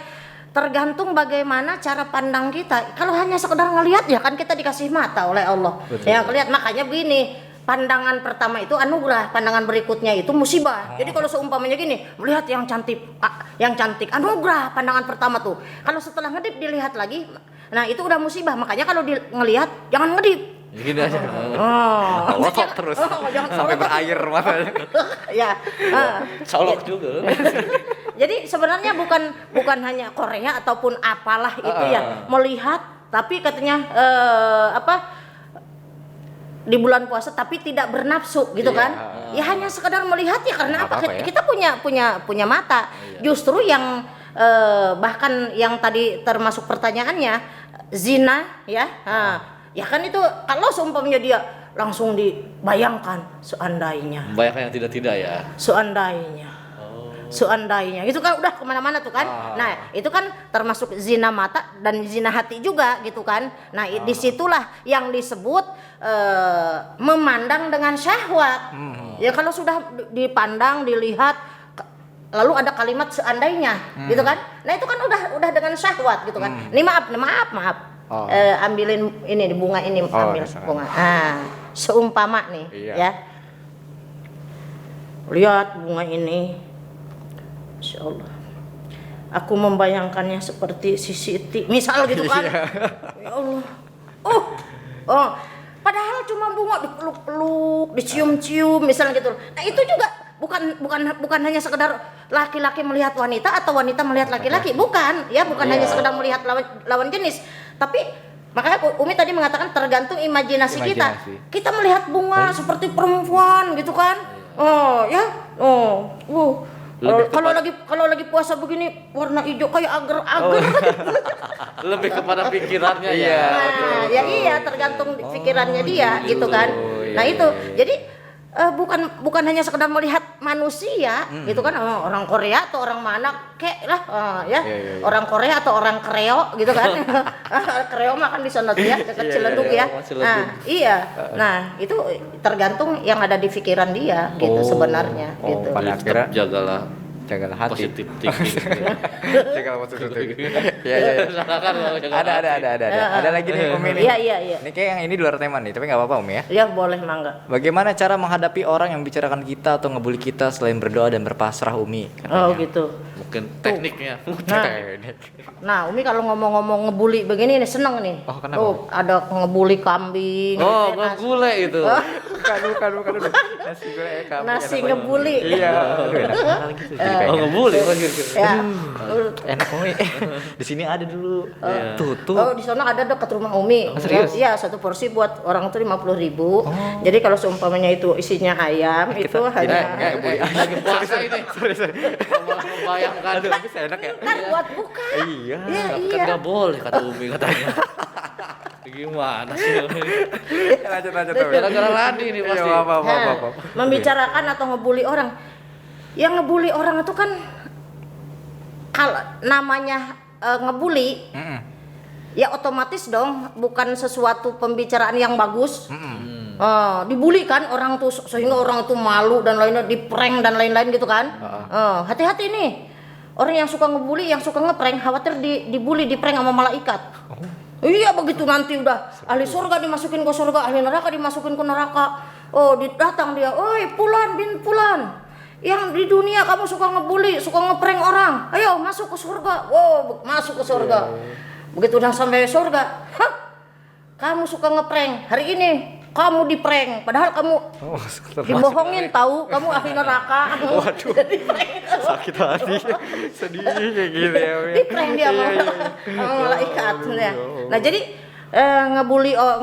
Tergantung bagaimana cara pandang kita. Kalau hanya sekedar ngelihat ya kan kita dikasih mata oleh Allah. Betul. Ya lihat makanya begini, pandangan pertama itu anugerah, pandangan berikutnya itu musibah. Jadi kalau seumpamanya gini, melihat yang cantik anugerah pandangan pertama tuh. Kalau setelah ngedip dilihat lagi, nah itu udah musibah. Makanya kalau ngelihat jangan ngedip. Gini aja. Lotok terus. jangan Sampai solotot. berair matanya. Ya. Colok juga. Jadi sebenarnya bukan hanya Korea ataupun apalah itu ya melihat, tapi katanya di bulan puasa tapi tidak bernafsu gitu Iya. kan? Ya hanya sekedar melihat ya karena Nggak apa? apa-apa ya. Kita punya mata. Justru yang bahkan yang tadi termasuk pertanyaannya zina ya. Ya kan itu kalau seumpamanya dia langsung dibayangkan seandainya. Banyak yang tidak ya. Seandainya itu kan udah kemana-mana tuh kan. Nah itu kan termasuk zina mata dan zina hati juga gitu kan. Nah disitulah yang disebut memandang dengan syahwat. Ya kalau sudah dipandang dilihat lalu ada kalimat seandainya gitu kan. Nah itu kan udah dengan syahwat gitu kan. Ini maaf. Ambilin ini di bunga ini ambil bunga. Seumpama nih ya. Lihat bunga ini. Insya Allah. Aku membayangkannya seperti si Siti, misal gitu kan. Ya Allah. Padahal cuma bunga dipeluk-peluk, dicium-cium, misalnya gitu. Nah itu juga bukan hanya sekedar laki-laki melihat wanita atau wanita melihat laki-laki, bukan hanya sekedar melihat lawan jenis, tapi makanya Umi tadi mengatakan tergantung imajinasi kita. Kita melihat bunga seperti perempuan gitu kan. Kalau lagi puasa begini warna hijau kayak agar-agar. Lebih kepada pikirannya ya. Nah, ya iya tergantung pikirannya dia gitu kan. Nah itu jadi bukan hanya sekedar melihat manusia gitu kan, orang Korea atau orang mana kek lah orang Korea atau orang Kreo gitu kan. Kreo mah kan di sana tuh ya dekat Ciledug ya. Nah iya, nah itu tergantung yang ada di pikiran dia gitu sebenarnya gitu. Pada akhirnya Jagalah Jagalah hati. Positif thinking. Jagalah positif thinking. Iya iya. Salah kan lo jaga hati. Ada. Ada lagi nih Umi nih. Iya. Ini kayak yang ini di luar tema nih, tapi nggak apa-apa Umi ya. Ya boleh mangga. Bagaimana cara menghadapi orang yang membicarakan kita atau ngebully kita selain berdoa dan berpasrah Umi? Oh gitu. Mungkin tekniknya. Nah, Umi kalau ngomong-ngomong ngebully begini nih seneng nih. Oh, kenapa? Tuh, ada ngebully kambing. Oh, gua gule itu. Bukan. Nasi gue Nasi ngebully. Iya. Aduh, enak banget gitu. Jadi pengen. Oh, ngebully lagi. Ya. Enak Umi. Di sini ada dulu. Tuh. Oh, di sana ada dekat rumah Umi. serius? Iya, satu porsi buat orang tuh 50.000. Jadi kalau seumpamanya itu isinya ayam, itu hanya Lagi puasa ini. Malah membayangkan. Aduh, tapi enak ya. kan buat buka. Iya. Kan nggak boleh kata Umi katanya. Gimana sih? Lanjut. Gara-gara Rani ini pasti. Iya, apa. Membicarakan atau ngebully orang. Yang ngebully orang itu kan kalau namanya ngebully, ya otomatis dong bukan sesuatu pembicaraan yang bagus. Dibully kan orang tuh sehingga orang itu malu dan lainnya, diprank dan lain-lain gitu kan. Hati-hati nih. Orang yang suka ngebully, yang suka ngeprank, khawatir dibully, diprank sama malaikat. Iya begitu nanti udah ahli surga dimasukin ke surga, ahli neraka dimasukin ke neraka. Oh, datang dia, "Oi, Fulan bin Fulan. Yang di dunia kamu suka ngebully, suka ngeprank orang. Ayo masuk ke surga." Wow, masuk ke surga. Begitu udah sampai surga, kamu suka ngeprank. Hari ini kamu diprank, padahal kamu dibohongin tahu, kamu ahli neraka. Waduh. Sakit hati. Sedih kayak gitu ya. Diprank dia sama malaikat. Nah, jadi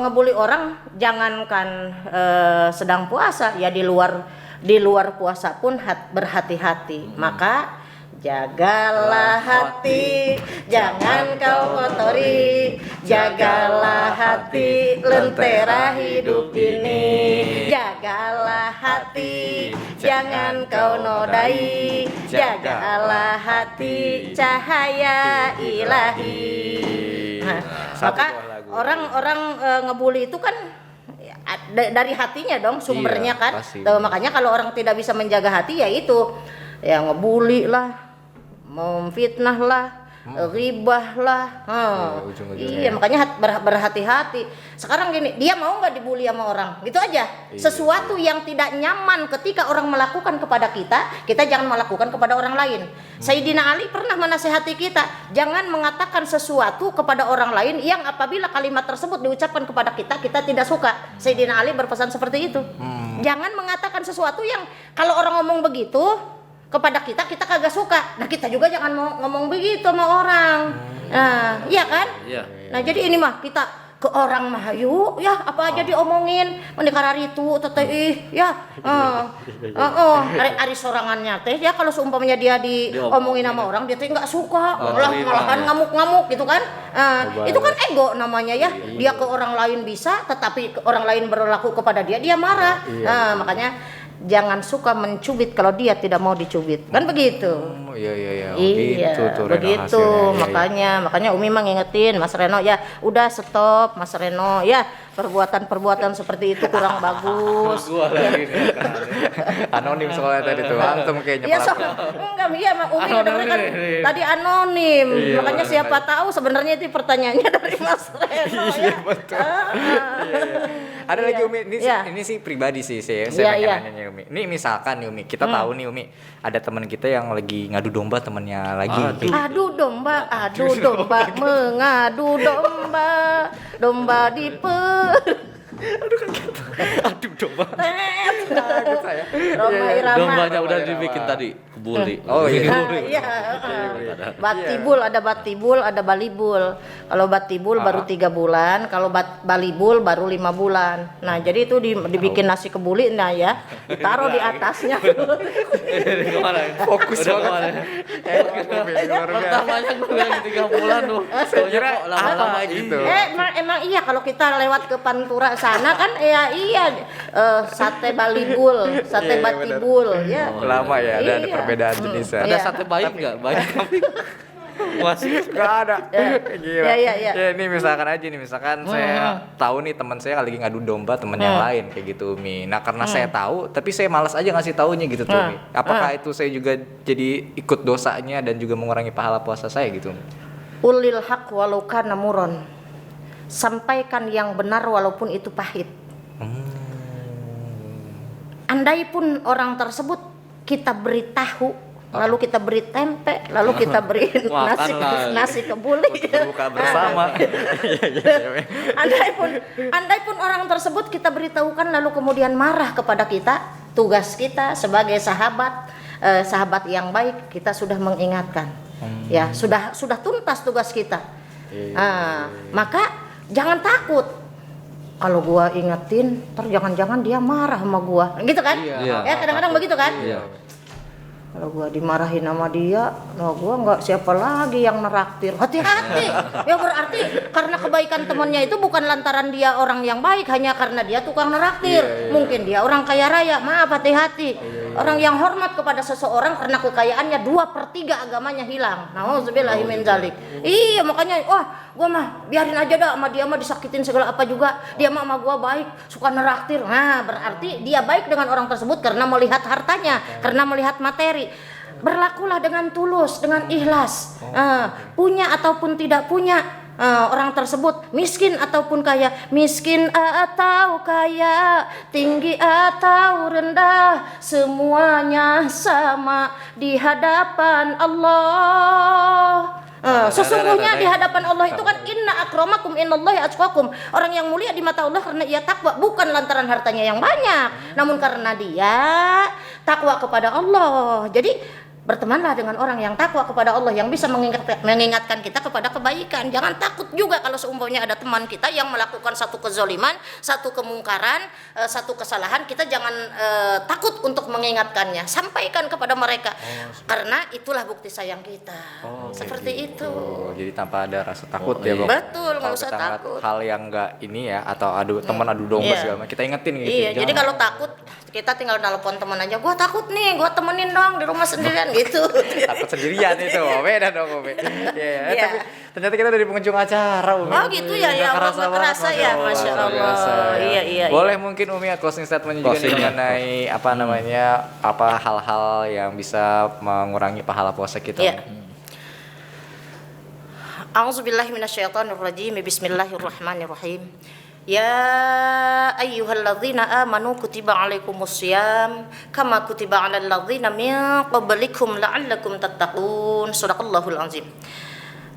ngebully orang jangankan sedang puasa, ya di luar puasa pun berhati-hati. Maka jagalah hati, jangan kau kotori. Jagalah hati, lentera hidup ini. Jagalah hati, jangan kau nodai. Jagalah hati, cahaya ilahi. Nah, maka orang-orang ngebully itu kan dari hatinya dong sumbernya kan. Tuh, makanya kalau orang tidak bisa menjaga hati ya itu ya ngebully lah, memfitnah lah, ribah lah. Iya, makanya berhati-hati. Sekarang gini, dia mau nggak dibully sama orang? Gitu aja. Sesuatu yang tidak nyaman ketika orang melakukan kepada kita jangan melakukan kepada orang lain. Sayyidina Ali pernah menasihati kita, jangan mengatakan sesuatu kepada orang lain yang apabila kalimat tersebut diucapkan kepada kita tidak suka. Sayyidina Ali berpesan seperti itu. Jangan mengatakan sesuatu yang kalau orang ngomong begitu kepada kita kagak suka. Nah, kita juga jangan mau ngomong begitu sama orang. Nah, iya kan? Iya. Nah, jadi ini mah kita ke orang mah yuk ya apa aja diomongin mendekar itu teteh ya. Ari sorangannya teh ya kalau seumpamanya dia diomongin sama orang dia teh enggak suka, malahan ngamuk-ngamuk gitu kan. Itu kan ego namanya ya. Dia ke orang lain bisa tetapi orang lain berlaku kepada dia marah. Makanya jangan suka mencubit kalau dia tidak mau dicubit. Kan begitu. Iya. Gitu tuh begitu. Makanya Umi mah ngingetin Mas Reno ya, udah stop Mas Reno ya. Perbuatan seperti itu kurang bagus. Anonim soalnya tadi tuh. Antum kayaknya enggak iya Umi dengar kan tadi anonim. Makanya siapa tahu sebenarnya itu pertanyaannya dari Mas Reno ya. Iya betul. Ada lagi Umi, ini sih pribadi sih saya pengen nanya Umi. Ini misalkan nih Umi, kita tahu nih Umi, ada teman kita yang lagi ngadu domba temannya lagi. Adu domba, mengadu domba Aduh kan gitu. Aduh domba. Dombanya udah dibikin tadi kebuli. Oh iya. Batibul ada balibul. Kalau batibul baru 3 bulan, kalau balibul baru 5 bulan. Nah, jadi itu dibikin nasi kebuli nah ya, ditaruh di atasnya. Fokus banget. Pertamanya gue bilang 3 bulan tuh. Soalnya kok lama-lama gitu. Emang iya kalau kita lewat ke Pantura sana kan sate balibul, sate batibul ya. Lama ya, ada perbedaan jenisnya. Ada sate baik enggak? Baik. Gak ada. Gila. Ya. Ya ini misalkan aja nih, misalkan saya tahu nih teman saya lagi ngadu domba teman yang lain kayak gitu Umi. Nah karena saya tahu, tapi saya malas aja ngasih taunya gitu tuh Umi. Apakah itu saya juga jadi ikut dosanya dan juga mengurangi pahala puasa saya gitu? Ulil haq walau kana muron. Sampaikan yang benar walaupun itu pahit. Andai pun orang tersebut kita beritahu, lalu kita beri tempe, lalu kita beri nasi kebuli. Buka bersama. Andai pun orang tersebut kita beritahukan lalu kemudian marah kepada kita, tugas kita sebagai sahabat yang baik, kita sudah mengingatkan. Ya, sudah tuntas tugas kita. Maka jangan takut. Kalau gua ingetin, jangan-jangan dia marah sama gua, gitu kan? Iya. Ya kadang-kadang begitu kan? Iya. Kalau gua dimarahin sama dia, nah gua nggak siapa lagi yang neraktir. Hati-hati. Ya berarti karena kebaikan temannya itu bukan lantaran dia orang yang baik, hanya karena dia tukang neraktir. Mungkin dia orang kaya raya. Maaf, hati-hati. Orang yang hormat kepada seseorang karena kekayaannya 2/3 agamanya hilang. Nauzubillahi min dzalik. Iya, makanya gua mah biarin aja dah sama dia mah disakitin segala apa juga. Dia mah sama gua baik, suka neraktir. Nah, berarti dia baik dengan orang tersebut karena melihat hartanya, karena melihat materi. Berlakulah dengan tulus, dengan ikhlas. Punya ataupun tidak punya, orang tersebut miskin ataupun kaya, miskin atau kaya, tinggi atau rendah, semuanya sama di hadapan Allah. Sesungguhnya di hadapan Allah itu kan inna akramakum innallahi atqakum. Orang yang mulia di mata Allah karena ia takwa, bukan lantaran hartanya yang banyak, namun karena dia takwa kepada Allah. Jadi bertemanlah dengan orang yang takwa kepada Allah, yang bisa mengingatkan kita kepada kebaikan. Jangan takut juga kalau seumpamanya ada teman kita yang melakukan satu kezaliman, satu kemungkaran, satu kesalahan, kita jangan takut untuk mengingatkannya. Sampaikan kepada mereka, karena itulah bukti sayang kita. Seperti itu. Jadi tanpa ada rasa takut ya Bang. Betul, nggak usah Kalau kita takut. hal yang enggak ini ya, atau teman adu domba segala macam, kita ingetin gitu. Iya, Jangan. jadi kalau takut kita tinggal telepon teman aja. Gua takut nih, gua temenin dong di rumah sendirian gitu. takut sendirian itu, beda dong Umi. Iya, Iya. tapi ternyata kita dari pengunjung acara Umi. Oh gitu ya, ya Allah, nggak kerasa ya, Masya Allah. Iya. Boleh mungkin Umi closing statement juga nih mengenai apa hal-hal yang bisa mengurangi pahala puasa kita. Iya. A'udzubillahi minasyaitonirrajim. Bismillahirrahmanirrahim. Ya ayyuhalladzina amanu kutiba alaikumussyam kama kutiba alal ladzina min qablikum la'allakum tattaqun. Shadaqallahul azim.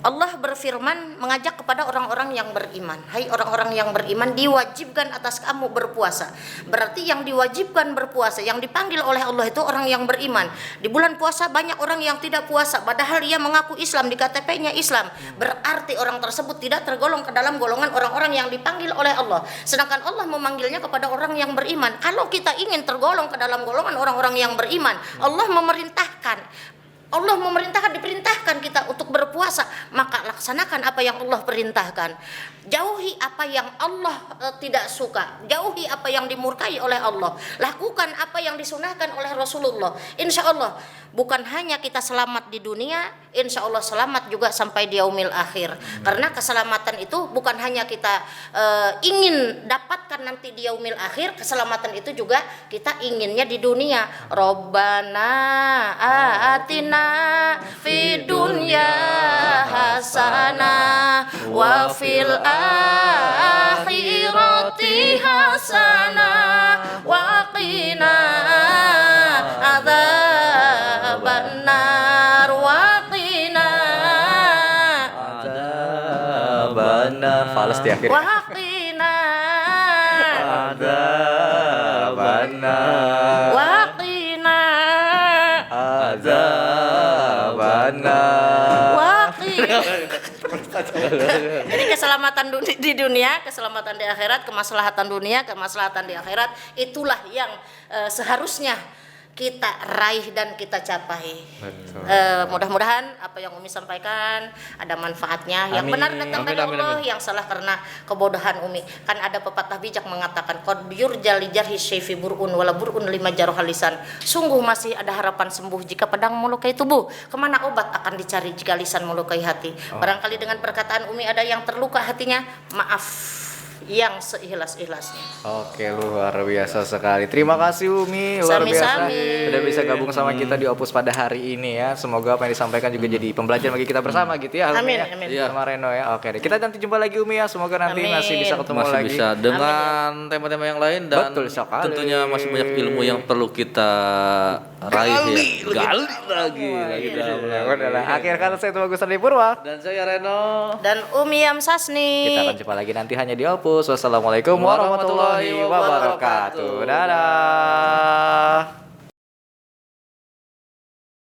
Allah berfirman mengajak kepada orang-orang yang beriman. Hai orang-orang yang beriman, diwajibkan atas kamu berpuasa. Berarti yang diwajibkan berpuasa, yang dipanggil oleh Allah itu orang yang beriman. Di bulan puasa banyak orang yang tidak puasa, padahal dia mengaku Islam, di KTP-nya Islam. Berarti orang tersebut tidak tergolong ke dalam golongan orang-orang yang dipanggil oleh Allah. Sedangkan Allah memanggilnya kepada orang yang beriman. Kalau kita ingin tergolong ke dalam golongan orang-orang yang beriman, Allah diperintahkan kita untuk berpuasa, maka laksanakan apa yang Allah perintahkan. Jauhi apa yang Allah tidak suka, jauhi apa yang dimurkai oleh Allah, lakukan apa yang disunahkan oleh Rasulullah. Insya Allah bukan hanya kita selamat di dunia, insya Allah selamat juga sampai di yaumil akhir. Karena keselamatan itu bukan hanya kita ingin dapatkan nanti di yaumil akhir, keselamatan itu juga kita inginnya di dunia. Rabbana atina fid dunya hasanah wa fil akhirati hasanah wa qina adzabannar wa qina Adzabannar. Fales di akhir. wa qina Adzabannar. wa qina Adzabannar. wa qina. Jadi keselamatan di dunia, keselamatan di akhirat, kemaslahatan dunia, kemaslahatan di akhirat, itulah yang seharusnya kita raih dan kita capai. Mudah-mudahan apa yang Umi sampaikan ada manfaatnya. Yang benar datang dari Allah, yang salah karena kebodohan Umi. Kan ada pepatah bijak mengatakan qad yurjal jarhi syaifi burun wala burun lima jaruh lisan. Sungguh masih ada harapan sembuh jika pedang melukai tubuh. Kemana obat akan dicari jika lisan melukai hati. Barangkali dengan perkataan Umi ada yang terluka hatinya, maaf yang seikhlas-ikhlasnya. Oke, luar biasa sekali. Terima kasih Umi, luar biasa udah bisa gabung sama kita di Opus pada hari ini ya. Semoga apa yang disampaikan juga jadi pembelajaran bagi kita bersama gitu ya. Amin, ya. amin. Iya. Sama Reno ya. Oke deh. Kita nanti jumpa lagi Umi ya. Semoga nanti Amin. masih bisa ketemu Masih lagi. bisa dengan tema-tema yang lain dan Betul sekali. tentunya masih banyak ilmu yang perlu kita raih gali lagi. Ya, udahlah. Akhir kata saya Tubagus Sandi Purwa. Dan saya Reno. Dan Umi Yamsasni. Kita akan jumpa lagi nanti hanya di Opus. Wassalamualaikum warahmatullahi wabarakatuh. Dadah.